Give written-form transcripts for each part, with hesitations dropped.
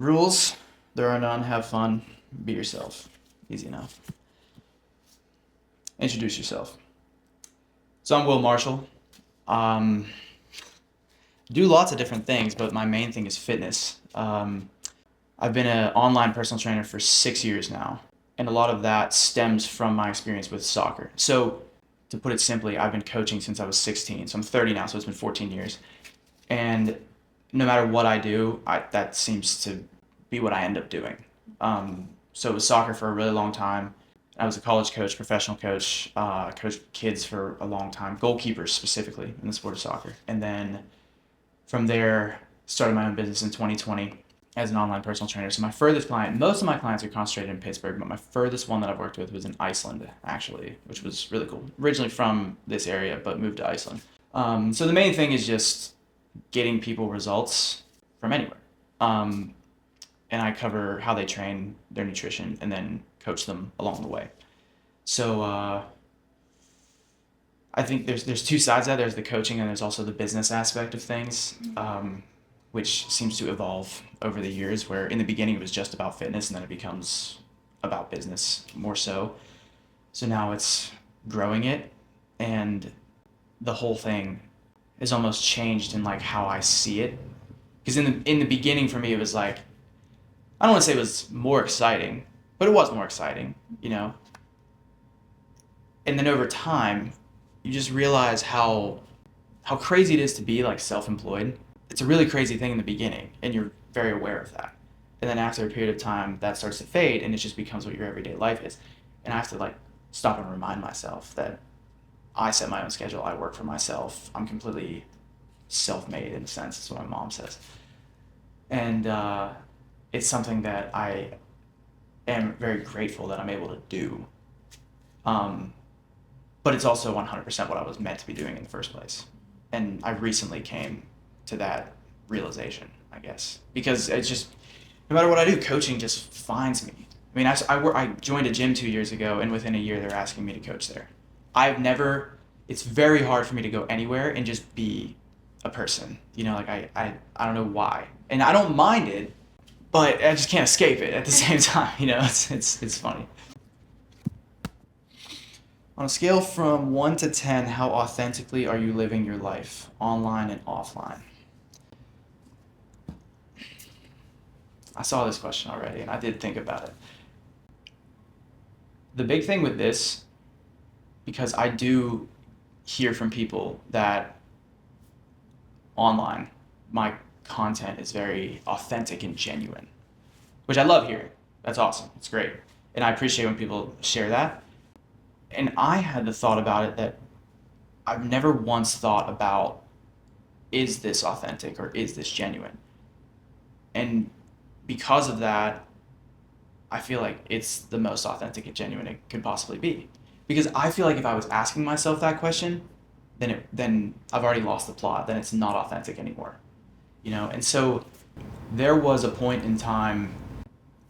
Rules, there are none. Have fun. Be yourself. Easy enough. Introduce yourself. So I'm Will Marshall. Um, do lots of different things, but my main thing is fitness. I've been an online personal trainer for 6 years now, and a lot of that stems from my experience with soccer. So, to put it simply, I've been coaching since I was 16. So I'm 30 now, so it's been 14 years. And no matter what I do, that seems to be what I end up doing. So it was soccer for a really long time. I was a college coach, professional coach, coached kids for a long time, goalkeepers specifically in the sport of soccer. And then from there, started my own business in 2020 as an online personal trainer. So my furthest client, most of my clients are concentrated in Pittsburgh, but my furthest one that I've worked with was in Iceland, actually, which was really cool. Originally from this area, but moved to Iceland. So the main thing is just getting people results from anywhere. And I cover how they train, their nutrition, and then coach them along the way. So I think there's two sides of that. There's the coaching and there's also the business aspect of things, which seems to evolve over the years. Where in the beginning it was just about fitness, and then it becomes about business more so. So now it's growing it, and the whole thing is almost changed in like how I see it. Because in the beginning for me it was like, I don't want to say it was more exciting, but it was more exciting, you know. And then over time, you just realize how crazy it is to be like self-employed. It's a really crazy thing in the beginning, and you're very aware of that. And then after a period of time, that starts to fade, and it just becomes what your everyday life is. And I have to like stop and remind myself that I set my own schedule. I work for myself. I'm completely self-made in a sense. That's what my mom says. And it's something that I am very grateful that I'm able to do. But it's also 100% what I was meant to be doing in the first place. And I recently came to that realization, I guess, because it's just, no matter what I do, coaching just finds me. I mean, I joined a gym 2 years ago, and within a year, they're asking me to coach there. It's very hard for me to go anywhere and just be a person. You know, like I don't know why. And I don't mind it, but I just can't escape it at the same time. You know, it's funny. On a scale from 1 to 10, how authentically are you living your life, online and offline? I saw this question already, and I did think about it. The big thing with this, because I do hear from people that online, my content is very authentic and genuine, which I love hearing. That's awesome. It's great. And I appreciate when people share that. And I had the thought about it that I've never once thought about, is this authentic or is this genuine? And because of that, I feel like it's the most authentic and genuine it could possibly be. Because I feel like if I was asking myself that question, then I've already lost the plot. Then it's not authentic anymore, you know. And so there was a point in time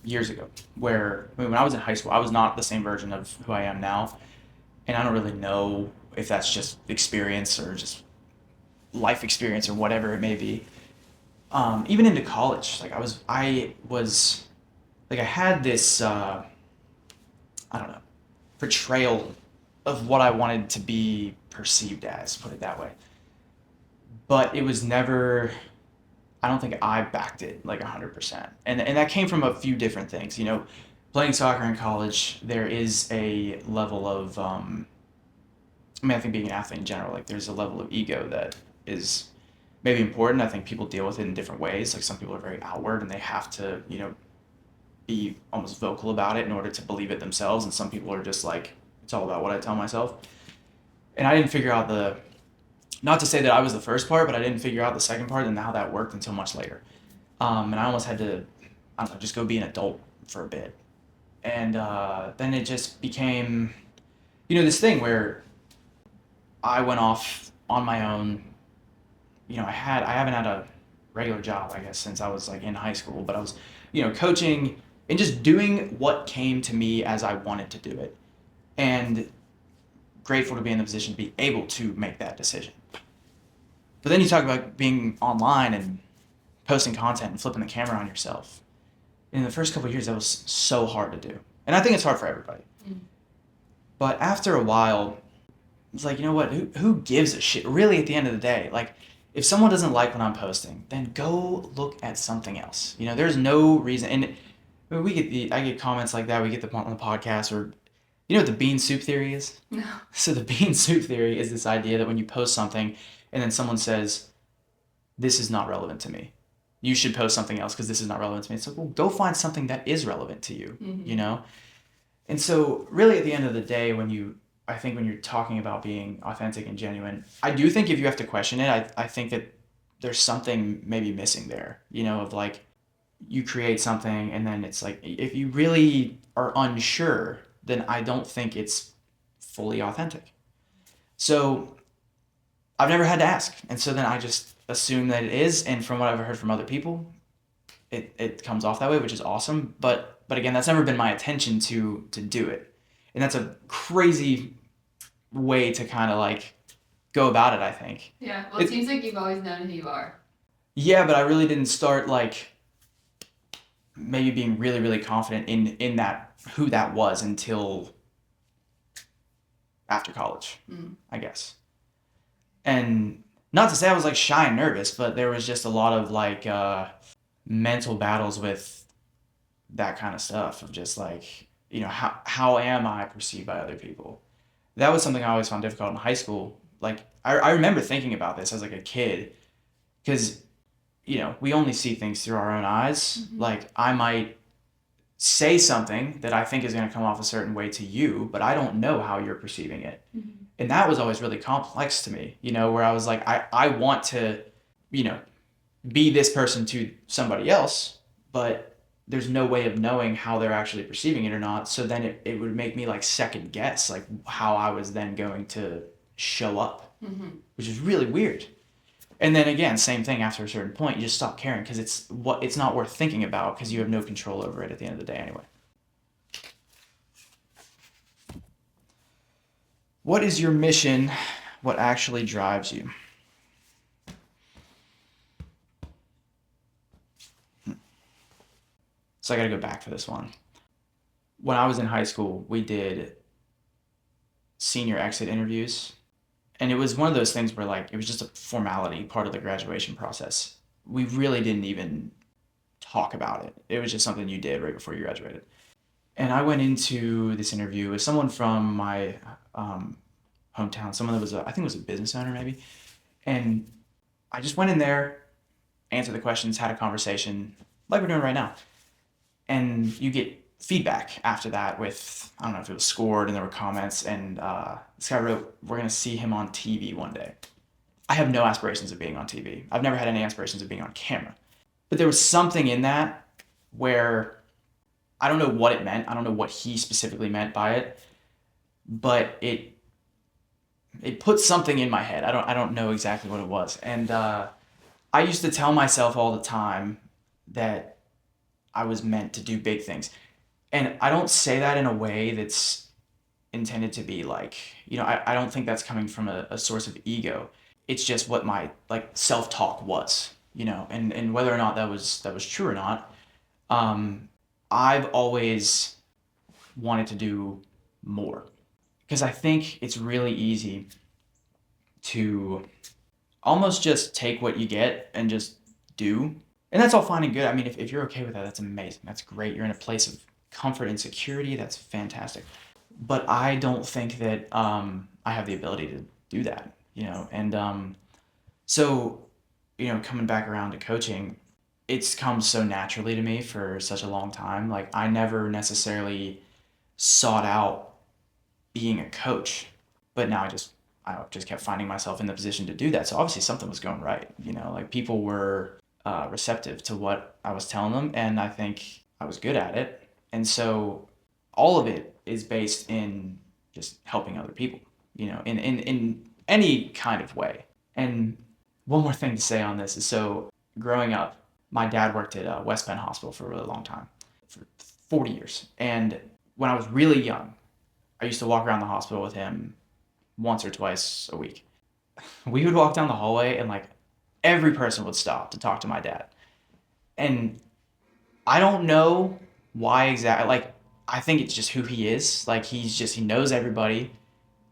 years ago where, I mean, when I was in high school, I was not the same version of who I am now, and I don't really know if that's just experience or just life experience or whatever it may be. Even into college, like I was like I had this I don't know, portrayal of what I wanted to be perceived as, put it that way. But it was never, I don't think I backed it like 100%. And that came from a few different things. You know, playing soccer in college, there is a level of, I mean, I think being an athlete in general, like there's a level of ego that is maybe important. I think people deal with it in different ways. Like some people are very outward and they have to, you know, be almost vocal about it in order to believe it themselves. And some people are just like, it's all about what I tell myself. And I didn't figure out not to say that I was the first part, but I didn't figure out the second part and how that worked until much later. And I almost had to, I don't know, just go be an adult for a bit. And then it just became, you know, this thing where I went off on my own. You know, I haven't had a regular job, I guess, since I was like in high school, but I was, you know, coaching and just doing what came to me as I wanted to do it. And grateful to be in the position to be able to make that decision. But then you talk about being online and posting content and flipping the camera on yourself. In the first couple of years, that was so hard to do. And I think it's hard for everybody. But after a while, it's like, you know what? Who gives a shit? Really, at the end of the day, like, if someone doesn't like what I'm posting, then go look at something else. There's no reason. And I get comments like that. We get them on the podcast, or you know what the bean soup theory is? No. So the bean soup theory is this idea that when you post something and then someone says, this is not relevant to me, you should post something else because this is not relevant to me. It's like, well, go find something that is relevant to you, And so really at the end of the day, I think when you're talking about being authentic and genuine, I do think if you have to question it, I think that there's something maybe missing there, of like, you create something and then it's like, if you really are unsure, then I don't think it's fully authentic. So I've never had to ask. And so then I just assume that it is. And from what I've heard from other people, it comes off that way, which is awesome. But again, that's never been my intention to do it. And that's a crazy way to kind of like go about it, I think. Yeah. Well, it seems like you've always known who you are. Yeah, but I really didn't start like maybe being really, really confident in that, who that was, until after college, I guess. And not to say I was like shy and nervous, but there was just a lot of like mental battles with that kind of stuff of just like, how am I perceived by other people? That was something I always found difficult in high school. Like, I remember thinking about this as like a kid, because, we only see things through our own eyes. Like, I might say something that I think is going to come off a certain way to you, but I don't know how you're perceiving it. And that was always really complex to me, where I was like, I want to, be this person to somebody else, but there's no way of knowing how they're actually perceiving it or not. So then it would make me like second guess like how I was then going to show up, which is really weird. And then again, same thing, after a certain point, you just stop caring because it's not worth thinking about because you have no control over it at the end of the day anyway. What is your mission? What actually drives you? So I got to go back for this one. When I was in high school, we did senior exit interviews. And it was one of those things where like, it was just a formality, part of the graduation process. We really didn't even talk about it. It was just something you did right before you graduated. And I went into this interview with someone from my hometown, someone that was, I think it was a business owner maybe. And I just went in there, answered the questions, had a conversation like we're doing right now. And you get feedback after that with, I don't know if it was scored and there were comments, and this guy wrote, we're going to see him on TV one day. I have no aspirations of being on TV. I've never had any aspirations of being on camera. But there was something in that where I don't know what it meant. I don't know what he specifically meant by it, but it put something in my head. I don't know exactly what it was. And I used to tell myself all the time that I was meant to do big things. And I don't say that in a way that's intended to be like, I don't think that's coming from a source of ego. It's just what my like self-talk was, and whether or not that was true or not. I've always wanted to do more because I think it's really easy to almost just take what you get and just do. And that's all fine and good. I mean, if you're okay with that, that's amazing. That's great. You're in a place of comfort and security. That's fantastic. But I don't think that I have the ability to do that, And so, coming back around to coaching, it's come so naturally to me for such a long time. Like, I never necessarily sought out being a coach, but now I just kept finding myself in the position to do that. So obviously something was going right, like people were receptive to what I was telling them, and I think I was good at it. And so all of it is based in just helping other people, in any kind of way. And one more thing to say on this is, so growing up, my dad worked at West Penn Hospital for a really long time, for 40 years. And when I was really young, I used to walk around the hospital with him once or twice a week. We would walk down the hallway and like every person would stop to talk to my dad. And I don't know why exactly. Like, I think it's just who he is. Like, he knows everybody,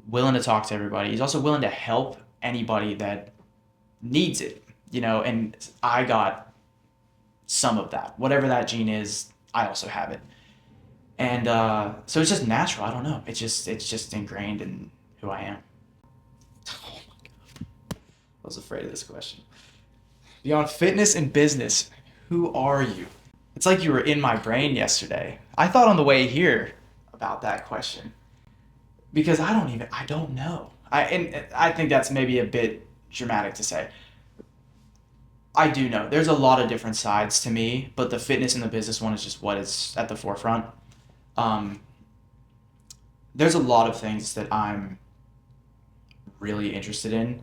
willing to talk to everybody. He's also willing to help anybody that needs it, and I got some of that. Whatever that gene is, I also have it. And so it's just natural. I don't know. It's just ingrained in who I am. Oh my God. I was afraid of this question. Beyond fitness and business, who are you? It's like you were in my brain yesterday. I thought on the way here about that question because I don't know. I think that's maybe a bit dramatic to say. I do know. There's a lot of different sides to me, but the fitness and the business one is just what is at the forefront. Um, there's a lot of things that I'm really interested in,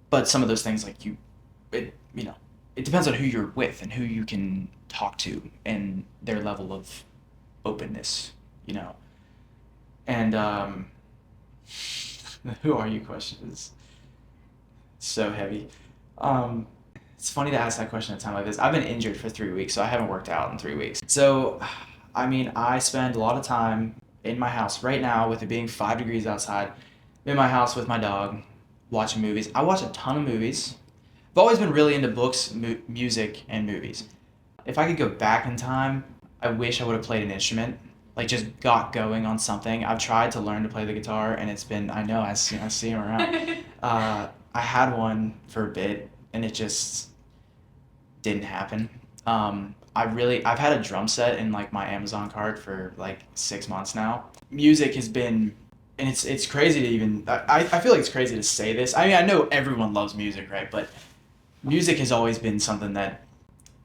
but some of those things like it depends on who you're with and who you can talk to and their level of openness, you know. And who are you question is so heavy. Um, it's funny to ask that question at a time like this. I've been injured for 3 weeks, so I haven't worked out in 3 weeks. So, I mean, I spend a lot of time in my house right now with it being 5 degrees outside. I'm in my house with my dog, watching movies. I watch a ton of movies. I've always been really into books, music, and movies. If I could go back in time, I wish I would have played an instrument. Like just got going on something. I've tried to learn to play the guitar, and it's been I know I see him around. I had one for a bit, and it just didn't happen. I've had a drum set in like my Amazon cart for like 6 months now. Music has been, and it's crazy to even I feel like it's crazy to say this. I mean, I know everyone loves music, right? But music has always been something that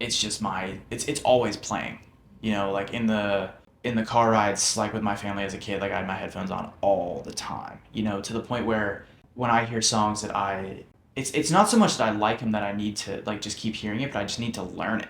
it's always playing. Like in the car rides, like with my family as a kid, like I had my headphones on all the time. To the point where when I hear songs that it's not so much that I like them that I need to like just keep hearing it, but I just need to learn it.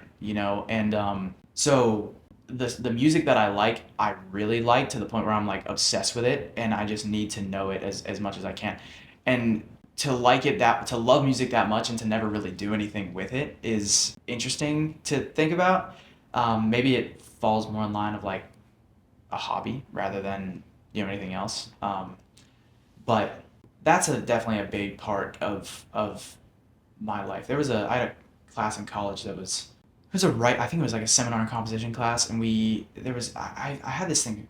And so the music that I really like to the point where I'm like obsessed with it, and I just need to know it as much as I can. And to love music that much and to never really do anything with it is interesting to think about. Maybe it falls more in line of like a hobby rather than anything else. But that's definitely a big part of my life. I had a class in college that was it was a right I think it was like a seminar and composition class, and I had this thing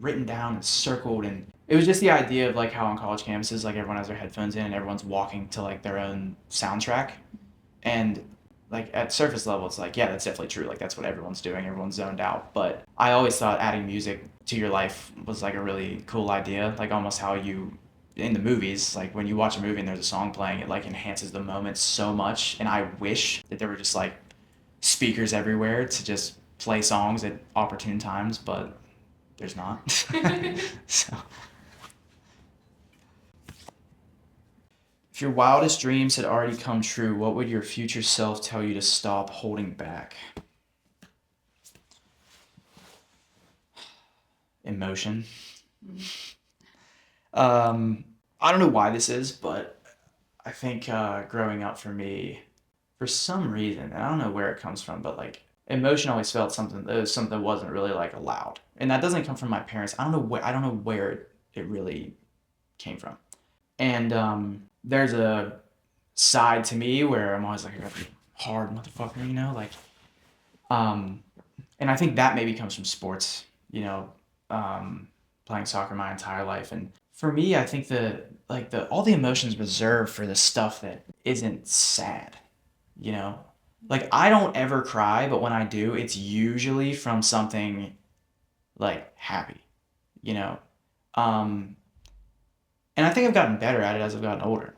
written down and circled, and it was just the idea of like how on college campuses like everyone has their headphones in and everyone's walking to like their own soundtrack. And like at surface level it's like, yeah, that's definitely true, like that's what everyone's doing, everyone's zoned out. But I always thought adding music to your life was like a really cool idea, like almost how you in the movies, like when you watch a movie and there's a song playing, it like enhances the moment so much. And I wish that there were just like speakers everywhere to just play songs at opportune times, but there's not. So if your wildest dreams had already come true, what would your future self tell you to stop holding back? Emotion. I don't know why this is, but I think growing up for me, for some reason, and I don't know where it comes from, but like emotion always felt something that wasn't really like allowed, and that doesn't come from my parents. I don't know where it really came from. And there's a side to me where I'm always like a hard motherfucker, like, um, and I think that maybe comes from sports, playing soccer my entire life. And for me, I think the all the emotions reserved for the stuff that isn't sad, you know? Like I don't ever cry, but when I do, it's usually from something like happy, you know? Um, and I think I've gotten better at it as I've gotten older.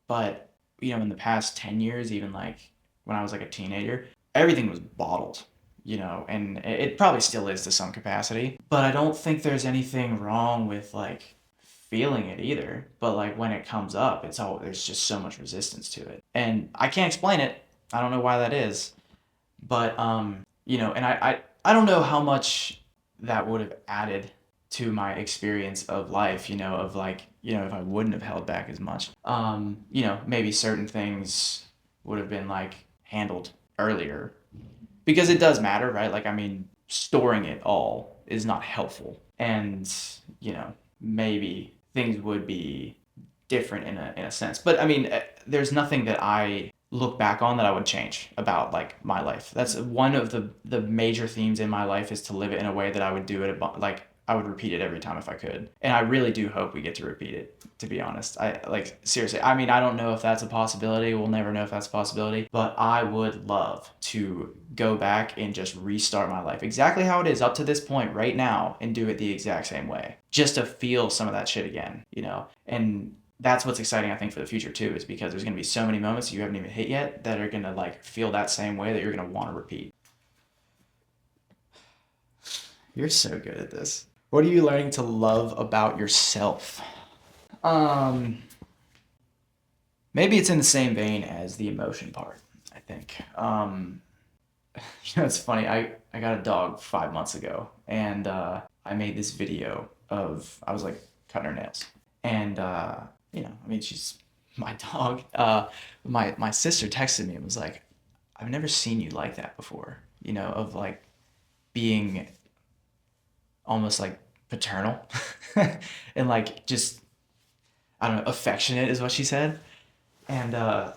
But, in the past 10 years, even like when I was like a teenager, everything was bottled, and it probably still is to some capacity. But I don't think there's anything wrong with like feeling it either. But like when it comes up, there's just so much resistance to it. And I can't explain it. I don't know why that is. But and I don't know how much that would have added to my experience of life, of like, if I wouldn't have held back as much. Maybe certain things would have been like handled earlier. because it does matter, right? Like, I mean, storing it all is not helpful. And, maybe things would be different in a sense. But I mean, there's nothing that I look back on that I would change about like my life. That's one of the major themes in my life, is to live it in a way that I would do it like I would repeat it every time if I could. And I really do hope we get to repeat it, to be honest. I like, seriously. I mean, I don't know if that's a possibility. We'll never know if that's a possibility, but I would love to go back and just restart my life exactly how it is up to this point right now and do it the exact same way. Just to feel some of that shit again, And that's what's exciting, I think, for the future too, is because there's going to be so many moments you haven't even hit yet that are going to like feel that same way, that you're going to want to repeat. You're so good at this. What are you learning to love about yourself? Maybe it's in the same vein as the emotion part, I think. It's funny. I got a dog 5 months ago, and I made this video of, I was like cutting her nails, and I mean, she's my dog. My sister texted me and was like, "I've never seen you like that before." Of like being almost like paternal, and like just, I don't know, affectionate is what she said, and I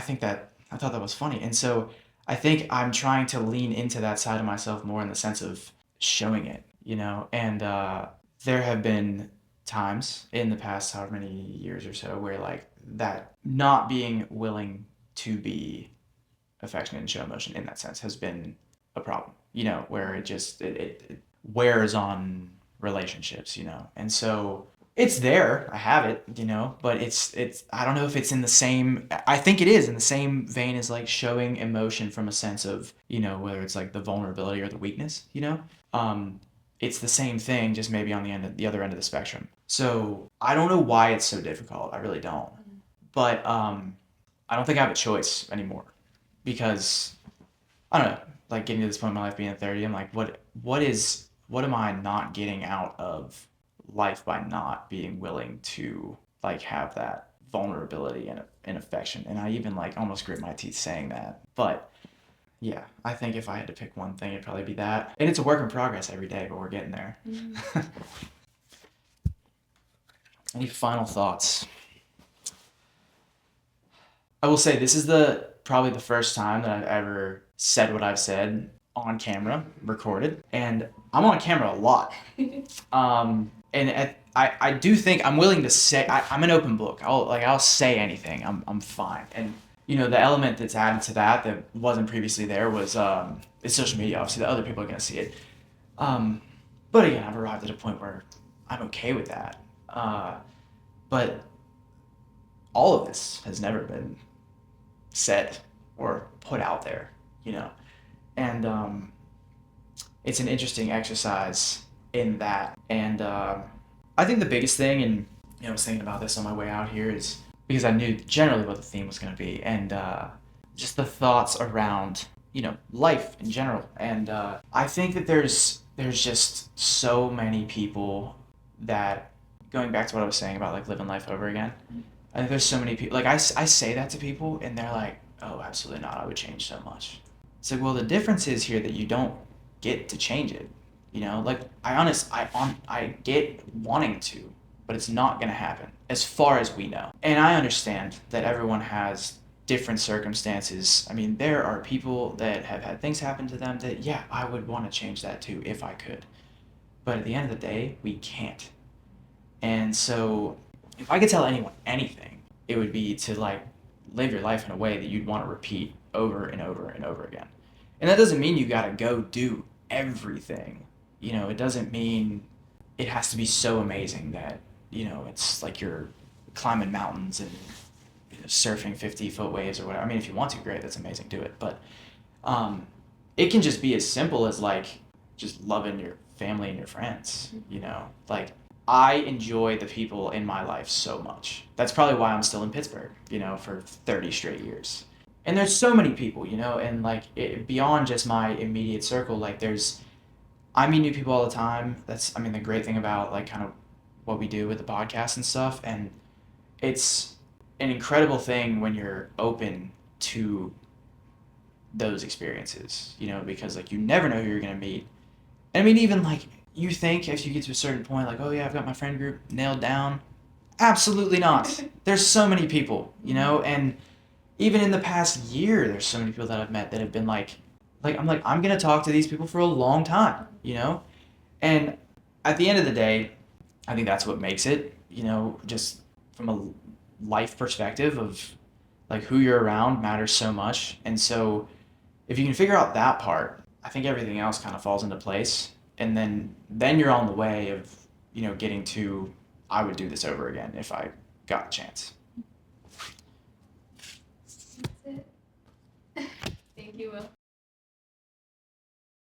thought that was funny, and so I think I'm trying to lean into that side of myself more in the sense of showing it, and there have been times in the past however many years or so where like that not being willing to be affectionate and show emotion in that sense has been a problem, where it wears on relationships, and so it's there. I have it, but it's I don't know if it's in the same. I think it is in the same vein as like showing emotion from a sense of, whether it's like the vulnerability or the weakness, it's the same thing, just maybe on the other end of the spectrum. So I don't know why it's so difficult. I really don't. But I don't think I have a choice anymore, because I don't know, like getting to this point in my life, being at 30, I'm like, what am I not getting out of life by not being willing to like have that vulnerability and affection? And I even like almost grit my teeth saying that. But yeah, I think if I had to pick one thing, it'd probably be that. And it's a work in progress every day, but we're getting there. Any final thoughts? I will say this is probably the first time that I've ever said what I've said on camera, recorded, and I'm on camera a lot. I do think I'm willing to say, I'm an open book. I'll say anything. I'm fine. And the element that's added to that wasn't previously there was it's social media. Obviously, the other people are gonna see it. But again, I've arrived at a point where I'm okay with that. But all of this has never been said or put out there, and it's an interesting exercise in that. And I think the biggest thing, and I was thinking about this on my way out here, is because I knew generally what the theme was going to be, and just the thoughts around life in general. And I think that there's just so many people that, going back to what I was saying about like living life over again, I think there's so many people, like I say that to people and they're like, "Oh, absolutely not, I would change so much." It's like, well, the difference is here that you don't get to change it. Like I get wanting to, but it's not going to happen as far as we know. And I understand that everyone has different circumstances. I mean, there are people that have had things happen to them that, yeah, I would want to change that too if I could. But at the end of the day, we can't. And so if I could tell anyone anything, it would be to like live your life in a way that you'd want to repeat over and over and over again. And that doesn't mean you got to go do everything. It doesn't mean it has to be so amazing that, it's like you're climbing mountains and surfing 50-foot waves or whatever. I mean, if you want to, great, that's amazing, do it. But it can just be as simple as like just loving your family and your friends, like I enjoy the people in my life so much. That's probably why I'm still in Pittsburgh, for 30 straight years. And there's so many people, and like beyond just my immediate circle, like I meet new people all the time. That's, I mean, the great thing about like kind of what we do with the podcast and stuff. And it's an incredible thing when you're open to those experiences, because like you never know who you're gonna meet. And I mean, even like you think if you get to a certain point, like, oh yeah, I've got my friend group nailed down. Absolutely not. There's so many people, and even in the past year, there's so many people that I've met that have been I'm gonna talk to these people for a long time. And at the end of the day, I think that's what makes it, just from a life perspective of like who you're around matters so much. And so if you can figure out that part, I think everything else kind of falls into place. And then you're on the way of, getting to I would do this over again if I got a chance. That's it. Thank you, Will.